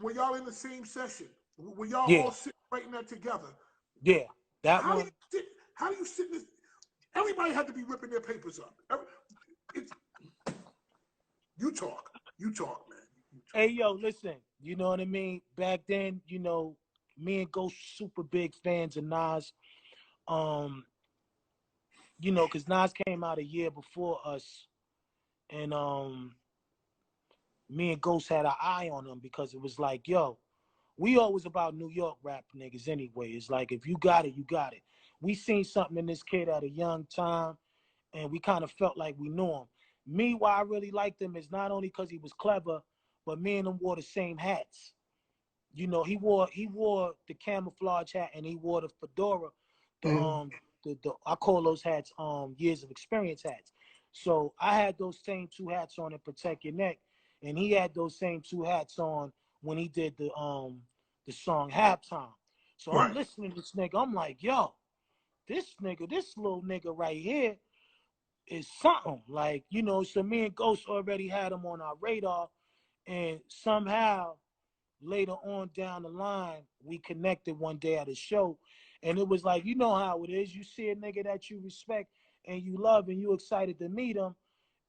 when y'all in the same session, when y'all Yeah, all sitting writing that together, yeah, that how do one. you sit? How do you sit in this? Everybody had to be ripping their papers up. It's, you talk, man. You talk. Hey, yo, listen, you know what I mean? Back then, you know, me and Ghost super big fans of Nas. Um, you know, because Nas came out a year before us, and me and Ghost had our eye on him because it was like, yo, we always about New York rap niggas anyway. It's like, if you got it, you got it. We seen something in this kid at a young time, and we kind of felt like we knew him. Me, why I really liked him is not only because he was clever, but me and him wore the same hats. You know, he wore the camouflage hat and he wore the fedora. The I call those hats years of experience hats. So I had those same two hats on to protect your neck, and he had those same two hats on when he did the song Halftime. So I'm Right. listening to this nigga. I'm like, yo, this nigga, this little nigga right here is something. Like, you know, so me and Ghost already had him on our radar, and somehow later on down the line, we connected one day at a show, and it was like, you know how it is. You see a nigga that you respect and you love, and you excited to meet him.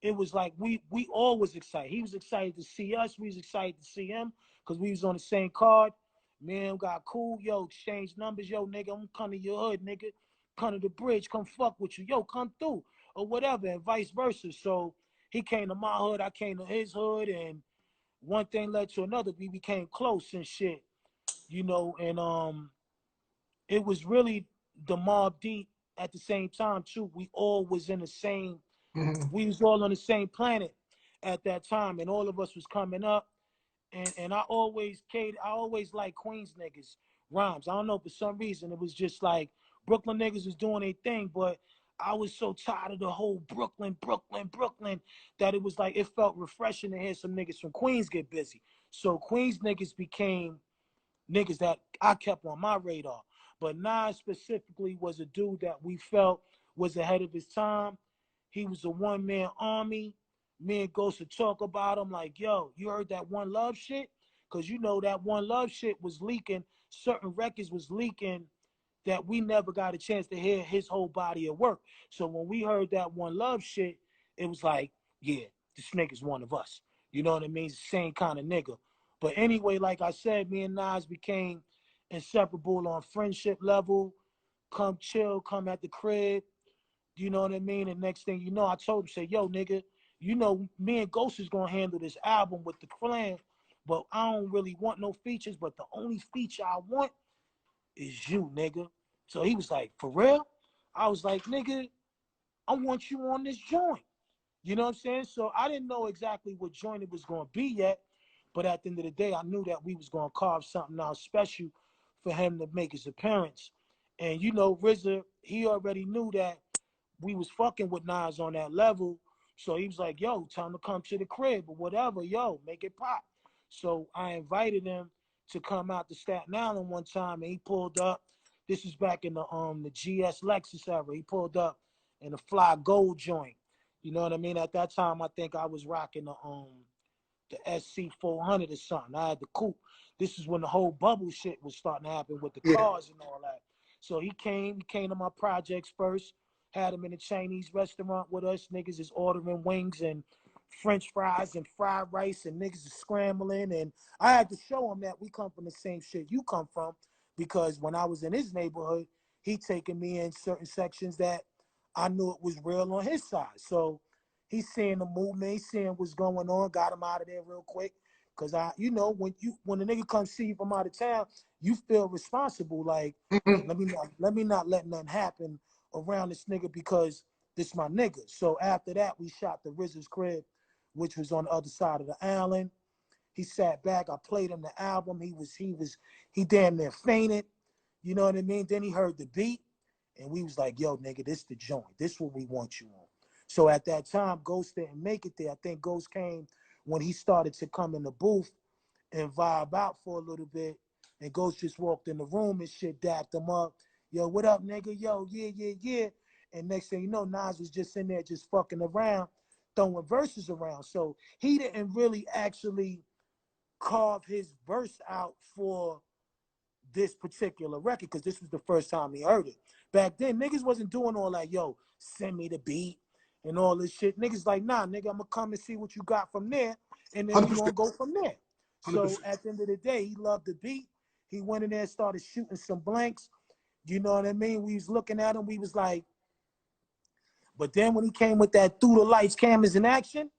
It was like we all was excited. He was excited to see us. We was excited to see him because we was on the same card. Man, got cool. Yo, exchange numbers. Yo, nigga, I'm coming to your hood, nigga. Come to the bridge. Come fuck with you. Yo, come through or whatever, and vice versa. So he came to my hood. I came to his hood, and one thing led to another. We became close and shit, you know, and it was really the Mob Deep at the same time too. We all was in the same, we was all on the same planet at that time, and all of us was coming up. And I always liked Queens niggas rhymes. I don't know, for some reason it was just like Brooklyn niggas was doing their thing, but I was so tired of the whole Brooklyn that it was like it felt refreshing to hear some niggas from Queens get busy. So Queens niggas became niggas that I kept on my radar. But Nas specifically was a dude that we felt was ahead of his time. He was a one-man army. Me and Ghost would talk about him like, yo, you heard that One Love shit? Because you know that One Love shit was leaking. Certain records was leaking that we never got a chance to hear his whole body of work. So when we heard that One Love shit, it was like, yeah, this nigga's one of us. You know what I mean? It's the same kind of nigga. But anyway, like I said, me and Nas became inseparable on friendship level. Come chill, come at the crib. You know what I mean? And next thing you know, I told him, say, yo, nigga, you know, me and Ghost is gonna handle this album with the clan, but I don't really want no features, but the only feature I want is you, nigga. So he was like, for real? I was like, nigga, I want you on this joint. You know what I'm saying? So I didn't know exactly what joint it was gonna be yet, but at the end of the day, I knew that we was gonna carve something out special for him to make his appearance. And you know, RZA, he already knew that we was fucking with Nas on that level. So he was like, yo, tell him to come to the crib or whatever. Yo, make it pop. So I invited him to come out to Staten Island one time, and he pulled up. This was back in the GS Lexus era. He pulled up in a fly gold joint. You know what I mean? At that time, I think I was rocking the SC 400 or something. I had the coupe. This is when the whole bubble shit was starting to happen with the cars and all that. So he came to my projects first, had him in a Chinese restaurant with us. Niggas is ordering wings and French fries and fried rice, and niggas is scrambling. And I had to show him that we come from the same shit you come from, because when I was in his neighborhood, he taking me in certain sections that I knew it was real on his side. So he's seeing the movement, he's seeing what's going on, got him out of there real quick. Cause you know, when the nigga comes see you from out of town, you feel responsible. Like, let me not let nothing happen around this nigga because this my nigga. So after that, we shot the RZA's crib, which was on the other side of the island. He sat back. I played him the album. He damn near fainted. You know what I mean? Then he heard the beat, and we was like, yo, nigga, this the joint. This what we want you on. So at that time, Ghost didn't make it there. I think Ghost came when he started to come in the booth and vibe out for a little bit. And Ghost just walked in the room and shit, dapped him up. Yo, what up, nigga? Yo, yeah. And next thing you know, Nas was just in there just fucking around, throwing verses around. So he didn't really actually carve his verse out for this particular record, because this was the first time he heard it. Back then, niggas wasn't doing all that, yo, send me the beat and all this shit. Niggas like, nah, nigga, I'm gonna come and see what you got from there, and then we gonna go from there. 100%. So at the end of the day, he loved the beat. He went in there and started shooting some blanks. You know what I mean? We was looking at him, we was like, but then when he came with that through the lights, cameras in action,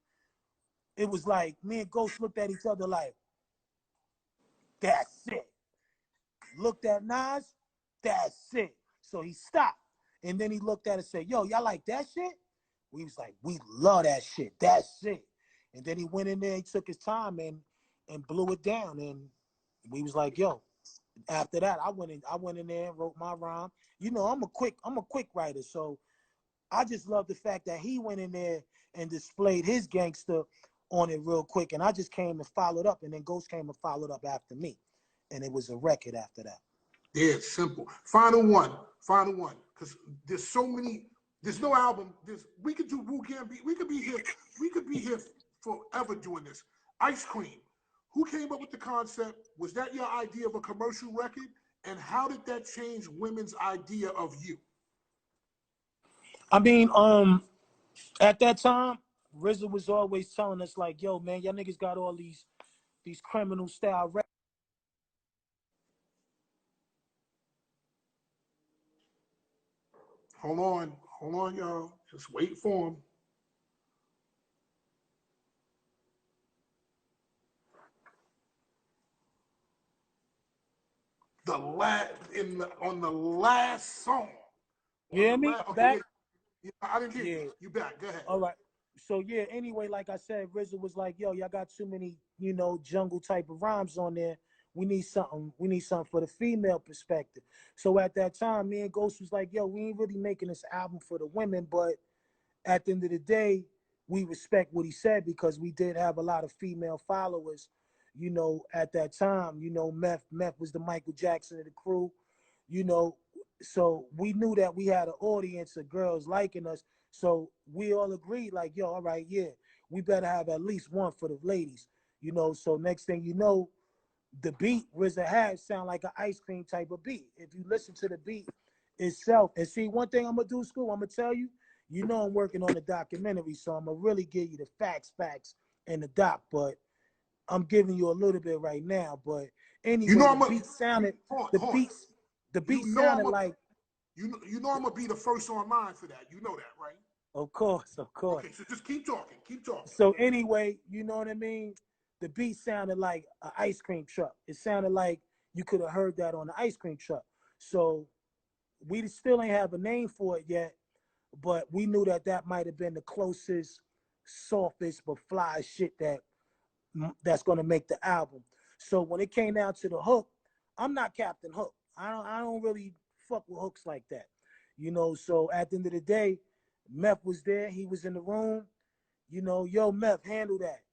it was like, me and Ghost looked at each other like, that's it. Looked at Nas, that's it. So he stopped. And then he looked at it and said, yo, y'all like that shit? We was like, we love that shit. That's it. And then he went in there, he took his time and blew it down. And we was like, yo, after that, I went in there and wrote my rhyme. You know, I'm a quick writer. So I just love the fact that he went in there and displayed his gangster on it real quick. And I just came and followed up. And then Ghost came and followed up after me. And it was a record after that. Yeah, it's simple. Final one. Because there's so many, there's no album. We could do Wu Can Be, we could be here forever doing this. Ice Cream. Who came up with the concept? Was that your idea of a commercial record? And how did that change women's idea of you? I mean, at that time, RZA was always telling us like, yo, man, y'all niggas got all these criminal style records. Hold on, y'all. Just wait for him. On the last song. You hear me? Okay, back? Yeah, I didn't hear you. You back. Go ahead. All right. So yeah, anyway, like I said, RZA was like, yo, y'all got too many, you know, jungle type of rhymes on there. We need something for the female perspective. So at that time, me and Ghost was like, yo, we ain't really making this album for the women, but at the end of the day, we respect what he said because we did have a lot of female followers, you know, at that time. You know, Meth was the Michael Jackson of the crew, you know, so we knew that we had an audience of girls liking us. So we all agreed like, yo, all right, yeah, we better have at least one for the ladies, you know. So next thing you know, the beat RZA had sound like an Ice Cream type of beat. If you listen to the beat itself, and see, one thing I'm gonna do, School, I'm gonna tell you, you know I'm working on a documentary, so I'm gonna really give you the facts and the doc, but I'm giving you a little bit right now. But anyway, you know, the beat sounded like. You know I'm gonna be the first on line for that. You know that, right? Of course. Okay, so just keep talking. So anyway, you know what I mean? The beat sounded like an ice cream truck. It sounded like you could have heard that on the ice cream truck. So we still ain't have a name for it yet, but we knew that might have been the closest, softest, but fly shit that's gonna make the album. So when it came down to the hook, I'm not Captain Hook. I don't really fuck with hooks like that, you know. So at the end of the day, Meth was there. He was in the room. You know, yo, Meth, handle that.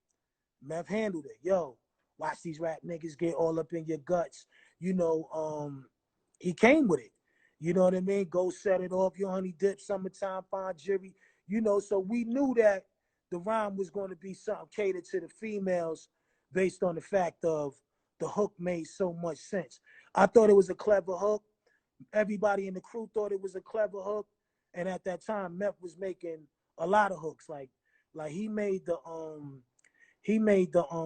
Meth handled it. Yo, watch these rap niggas get all up in your guts. You know, he came with it. You know what I mean? Go set it off, your honey dip, summertime, fine jury. You know, so we knew that the rhyme was going to be something catered to the females based on the fact of the hook made so much sense. I thought it was a clever hook. Everybody in the crew thought it was a clever hook. And at that time, Meth was making a lot of hooks. Like he made the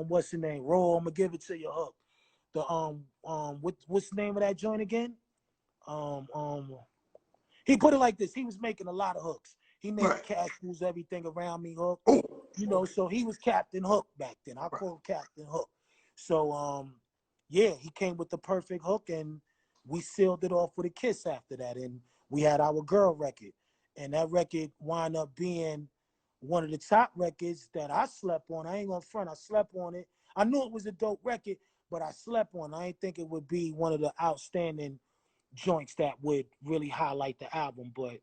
what's the name? Roll, I'm gonna give it to you hook. The what's the name of that joint again? He put it like this. He was making a lot of hooks. He made Cash Moves Everything Around Me hook. You know, so he was Captain Hook back then. I call him Captain Hook. So yeah, he came with the perfect hook and we sealed it off with a kiss after that. And we had our girl record. And that record wound up being one of the top records that I slept on. I ain't gonna front, I slept on it. I knew it was a dope record, but I slept on it. I didn't think it would be one of the outstanding joints that would really highlight the album, but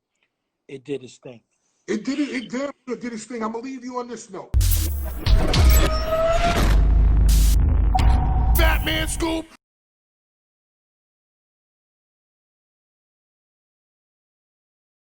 it did its thing. It did its thing. I'm gonna leave you on this note. Fatman Scoop.